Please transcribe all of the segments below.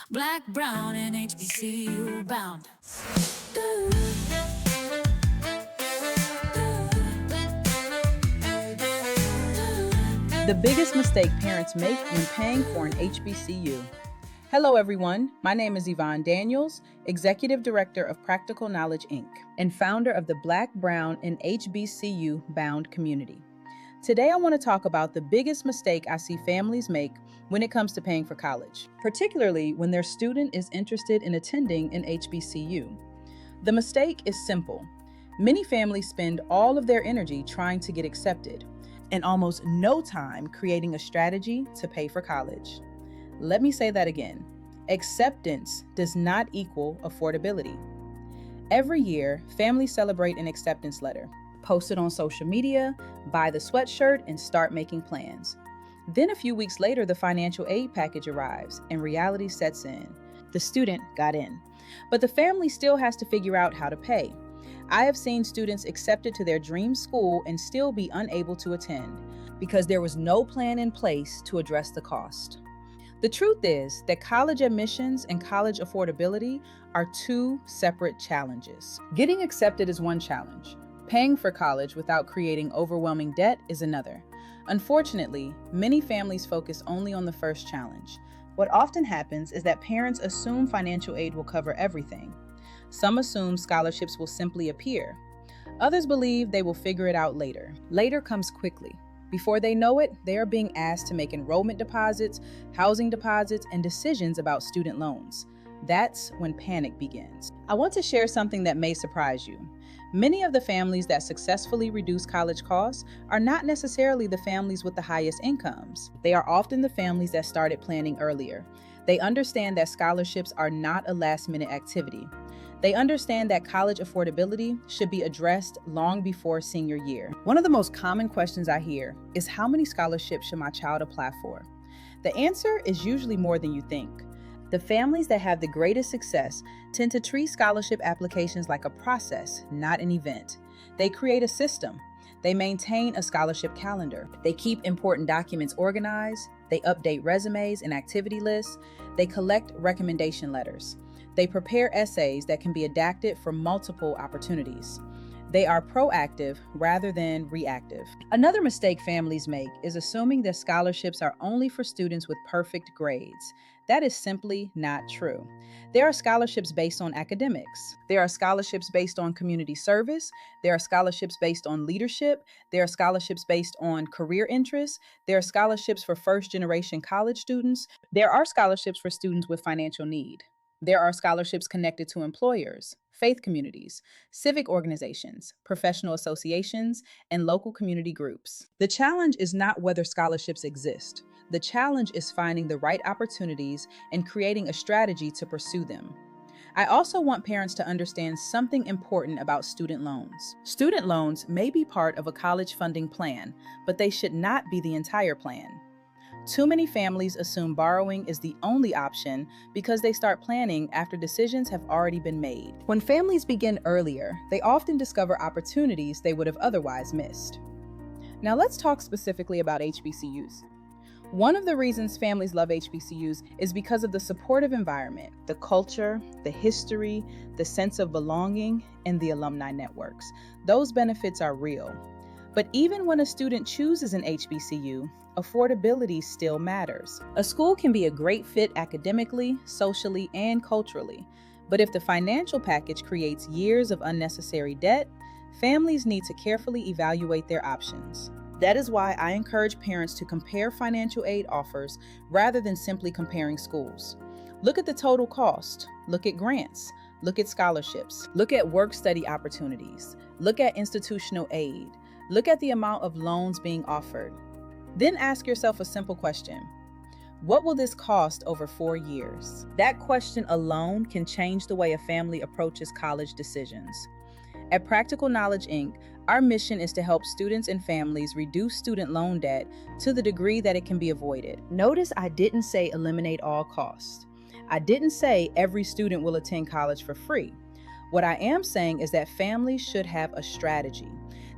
Black, brown, and HBCU bound. The biggest mistake parents make when paying for an HBCU. Hello, everyone. My name is Yvonne Daniels, Executive Director of Practical Knowledge, Inc., and founder of the Black, Brown, and HBCU bound community. Today, I want to talk about the biggest mistake I see families make when it comes to paying for college, particularly when their student is interested in attending an HBCU. The mistake is simple. Many families spend all of their energy trying to get accepted and almost no time creating a strategy to pay for college. Let me say that again. Acceptance does not equal affordability. Every year, families celebrate an acceptance letter, post it on social media, buy the sweatshirt, and start making plans. Then a few weeks later, the financial aid package arrives and reality sets in. The student got in, but the family still has to figure out how to pay. I have seen students accepted to their dream school and still be unable to attend because there was no plan in place to address the cost. The truth is that college admissions and college affordability are two separate challenges. Getting accepted is one challenge. Paying for college without creating overwhelming debt is another. Unfortunately, many families focus only on the first challenge. What often happens is that parents assume financial aid will cover everything. Some assume scholarships will simply appear. Others believe they will figure it out later. Later comes quickly. Before they know it, they are being asked to make enrollment deposits, housing deposits, and decisions about student loans. That's when panic begins. I want to share something that may surprise you. Many of the families that successfully reduce college costs are not necessarily the families with the highest incomes. They are often the families that started planning earlier. They understand that scholarships are not a last-minute activity. They understand that college affordability should be addressed long before senior year. One of the most common questions I hear is, how many scholarships should my child apply for? The answer is usually more than you think. The families that have the greatest success tend to treat scholarship applications like a process, not an event. They create a system. They maintain a scholarship calendar. They keep important documents organized. They update resumes and activity lists. They collect recommendation letters. They prepare essays that can be adapted for multiple opportunities. They are proactive rather than reactive. Another mistake families make is assuming that scholarships are only for students with perfect grades. That is simply not true. There are scholarships based on academics. There are scholarships based on community service. There are scholarships based on leadership. There are scholarships based on career interests. There are scholarships for first-generation college students. There are scholarships for students with financial need. There are scholarships connected to employers, faith communities, civic organizations, professional associations, and local community groups. The challenge is not whether scholarships exist. The challenge is finding the right opportunities and creating a strategy to pursue them. I also want parents to understand something important about student loans. Student loans may be part of a college funding plan, but they should not be the entire plan. Too many families assume borrowing is the only option because they start planning after decisions have already been made. When families begin earlier, they often discover opportunities they would have otherwise missed. Now let's talk specifically about HBCUs. One of the reasons families love HBCUs is because of the supportive environment, the culture, the history, the sense of belonging, and the alumni networks. Those benefits are real. But even when a student chooses an HBCU, affordability still matters. A school can be a great fit academically, socially, and culturally. But if the financial package creates years of unnecessary debt, families need to carefully evaluate their options. That is why I encourage parents to compare financial aid offers rather than simply comparing schools. Look at the total cost. Look at grants. Look at scholarships. Look at work-study opportunities. Look at institutional aid. Look at the amount of loans being offered. Then ask yourself a simple question. What will this cost over 4 years? That question alone can change the way a family approaches college decisions. At Practical Knowledge, Inc., our mission is to help students and families reduce student loan debt to the degree that it can be avoided. Notice I didn't say eliminate all costs. I didn't say every student will attend college for free. What I am saying is that families should have a strategy.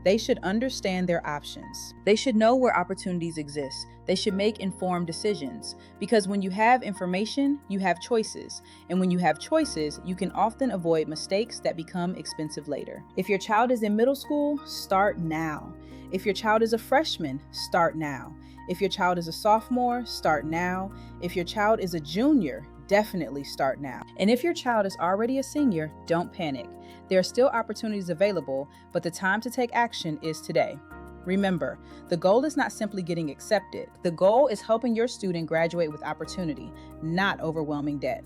They should understand their options. They should know where opportunities exist They should make informed decisions because when you have information, you have choices. And when you have choices, you can often avoid mistakes that become expensive later. If your child is in middle school, start now. If your child is a freshman, start now. If your child is a sophomore, start now. If your child is a junior, definitely start now. And if your child is already a senior, don't panic. There are still opportunities available, but the time to take action is today. Remember, the goal is not simply getting accepted. The goal is helping your student graduate with opportunity, not overwhelming debt.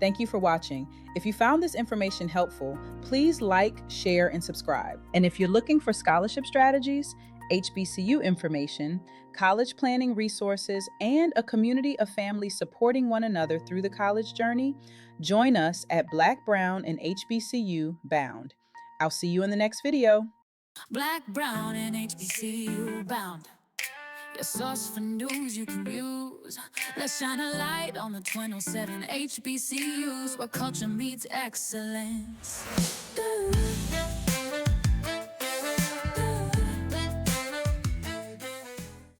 Thank you for watching. If you found this information helpful, please like, share, and subscribe. And if you're looking for scholarship strategies, HBCU information, college planning resources, and a community of families supporting one another through the college journey, join us at Black, Brown, and HBCU Bound. I'll see you in the next video. Black, brown, and HBCU bound. Your source for news you can use. Let's shine a light on the 207 HBCUs where culture meets excellence.